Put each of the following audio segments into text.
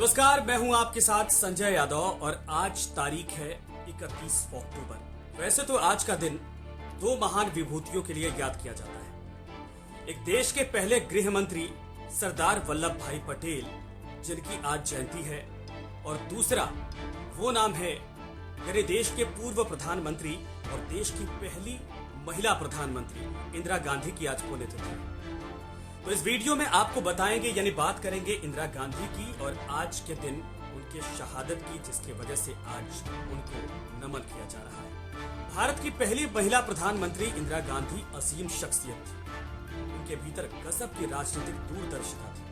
नमस्कार, मैं हूं आपके साथ संजय यादव और आज तारीख है 31 अक्टूबर। वैसे तो आज का दिन दो महान विभूतियों के लिए याद किया जाता है। एक देश के पहले गृह मंत्री सरदार वल्लभ भाई पटेल, जिनकी आज जयंती है, और दूसरा वो नाम है मेरे देश के पूर्व प्रधानमंत्री और देश की पहली महिला प्रधानमंत्री इंदिरा गांधी की आज पुण्यतिथि है। तो इस वीडियो में आपको बताएंगे यानी बात करेंगे इंदिरा गांधी की और आज के दिन उनके शहादत की, जिसकी वजह से आज उनको नमन किया जा रहा है। भारत की पहली महिला प्रधानमंत्री इंदिरा गांधी असीम शख्सियत थी। उनके भीतर गजब की राजनीतिक दूरदर्शिता थी।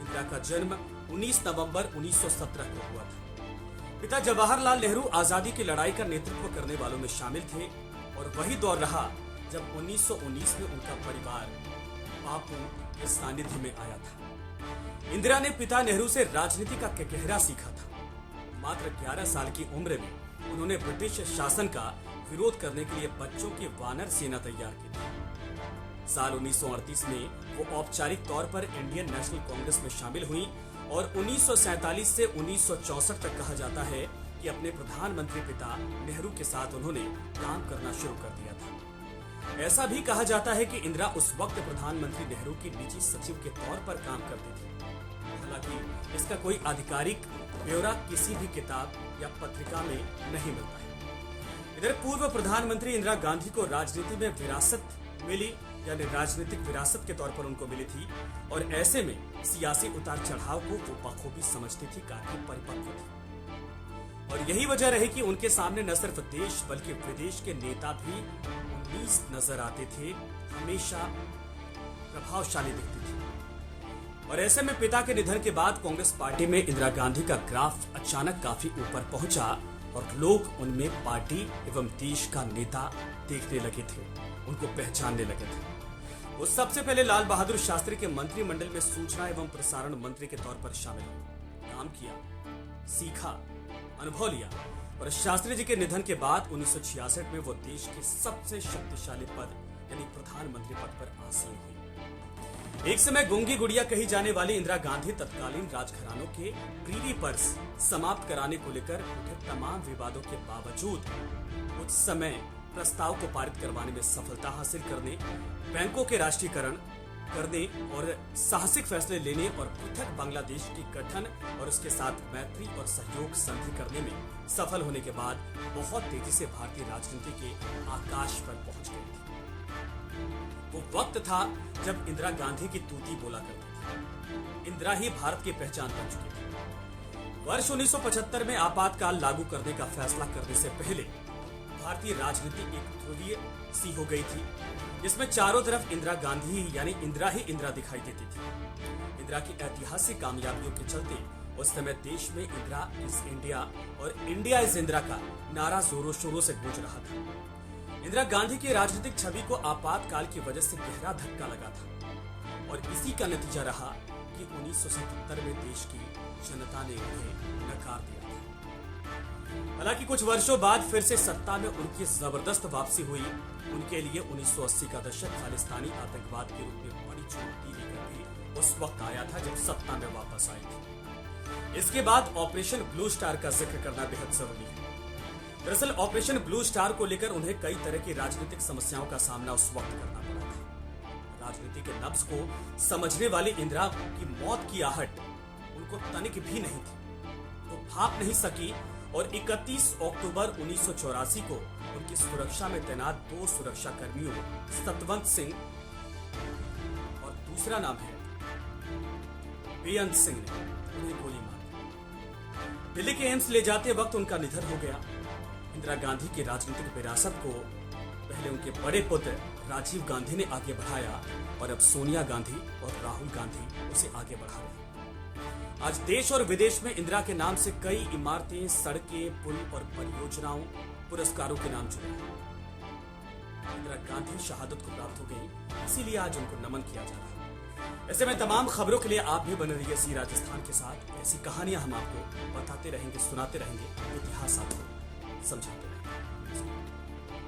इंदिरा का जन्म 19 नवंबर 1917 को हुआ था। पिता जवाहरलाल नेहरू आजादी की लड़ाई का नेतृत्व करने वालों में शामिल थे और वही दौर रहा जब 1919 में उनका परिवार बापू के सानिध्य में आया था। इंदिरा ने पिता नेहरू से राजनीति का गहरा सीखा था। मात्र 11 साल की उम्र में उन्होंने ब्रिटिश शासन का विरोध करने के लिए बच्चों की वानर सेना तैयार की थी। साल 1938 में वो औपचारिक तौर पर इंडियन नेशनल कांग्रेस में शामिल हुई और 1947 से 1964 तक कहा जाता है कि अपने प्रधानमंत्री पिता नेहरू के साथ उन्होंने काम करना शुरू कर दिया था। ऐसा भी कहा जाता है कि इंदिरा उस वक्त प्रधानमंत्री नेहरू की निजी सचिव के तौर पर काम करती थी। हालांकि इसका कोई आधिकारिक ब्यौरा किसी भी किताब या पत्रिका में नहीं मिलता है। इधर पूर्व प्रधानमंत्री इंदिरा गांधी को राजनीति में विरासत मिली, यानी राजनीतिक विरासत के तौर पर उनको मिली थी और ऐसे में सियासी उतार चढ़ाव को वो बखूबी समझती थी, काफी परिपक्व थी। और यही वजह रही कि उनके सामने न सिर्फ देश बल्कि विदेश के नेता भी 19 नजर आते थे, हमेशा प्रभावशाली दिखती थी। और ऐसे में पिता के निधन के बाद कांग्रेस पार्टी में इंदिरा गांधी का ग्राफ अचानक काफी ऊपर पहुंचा और लोग उनमें पार्टी एवं देश का नेता देखने लगे थे, उनको पहचानने लगे थे। वो सबसे पहले लाल बहादुर शास्त्री के मंत्रिमंडल में सूचना एवं प्रसारण मंत्री के तौर पर शामिल हुए। काम किया, सीखा, अनुभव लिया और शास्त्री जी के निधन के बाद 1966 में वो देश के सबसे शक्तिशाली पद यानी प्रधानमंत्री पद पर आसीन हुई। एक समय गूंगी गुड़िया कही जाने वाली इंदिरा गांधी तत्कालीन राजघरानों के ग्रीडी पर्स समाप्त कराने को लेकर उठे तमाम विवादों के बावजूद उस समय प्रस्ताव को पारित करवाने में सफलता हासिल करने, बैंकों के राष्ट्रीयकरण करने और साहसिक फैसले लेने और पृथक बांग्लादेश की गठन और उसके साथ मैत्री और सहयोग संधि करने में सफल होने के बाद बहुत तेजी से भारतीय राजनीति के आकाश पर पहुंच गई थी। वो वक्त था जब इंदिरा गांधी की तूती बोला करती थी। इंदिरा ही भारत की पहचान बन चुकी थी। वर्ष 1975 में आपातकाल लागू करने का फैसला करने से पहले भारतीय राजनीति एक ध्रुवीय सी हो गई थी, जिसमें चारों तरफ इंदिरा गांधी यानी इंदिरा ही इंदिरा दिखाई देती थी। इंदिरा की ऐतिहासिक कामयाबियों के चलते उस समय देश में इंदिरा इज इंडिया और इंडिया इज इंदिरा का नारा जोरों शोरों से गूंज रहा था। इंदिरा गांधी की राजनीतिक छवि को आपातकाल की वजह से गहरा धक्का लगा था और इसी का नतीजा रहा कि 1977 में देश की जनता ने उन्हें नकार दिया था। हालांकि कुछ वर्षों बाद फिर से सत्ता में उनकी जबरदस्त वापसी हुई। उनके लिए 1980 का दशक खालिस्तानी आतंकवाद के रूप में बड़ी चुनौती लेकर भी उस वक्त आया था जब सत्ता में वापस आई थी। इसके बाद ऑपरेशन ब्लू स्टार का जिक्र करना बेहद जरूरी है। दरअसल ऑपरेशन ब्लू स्टार को लेकर उन्हें कई तरह की राजनीतिक समस्याओं का सामना उस वक्त करना पड़ा था। राजनीति के नब्ज को समझने वाली इंदिरा की मौत की आहट उनको तनिक भी नहीं थी, वो भाप नहीं सकी और 31 अक्टूबर 1984 को उनकी सुरक्षा में तैनात दो सुरक्षा कर्मियों सतवंत सिंह और दूसरा नाम है बेअंत सिंह ने उन्हें गोली मार दी। दिल्ली के एम्स ले जाते वक्त उनका निधन हो गया। इंदिरा गांधी की राजनीतिक विरासत को पहले उनके बड़े पुत्र राजीव गांधी ने आगे बढ़ाया और अब सोनिया गांधी और राहुल गांधी उसे आगे बढ़ा रहे हैं। आज देश और विदेश में इंदिरा के नाम से कई इमारतें, सड़कें, पुल और परियोजनाओं पुरस्कारों के नाम जुड़े हैं। इंदिरा गांधी शहादत को प्राप्त हो गई, इसीलिए आज उनको नमन किया जा रहा है। ऐसे में तमाम खबरों के लिए आप भी बने रहिए सी राजस्थान के साथ। ऐसी कहानियां हम आपको बताते रहेंगे, सुनाते रहेंगे, इतिहास आपको समझाते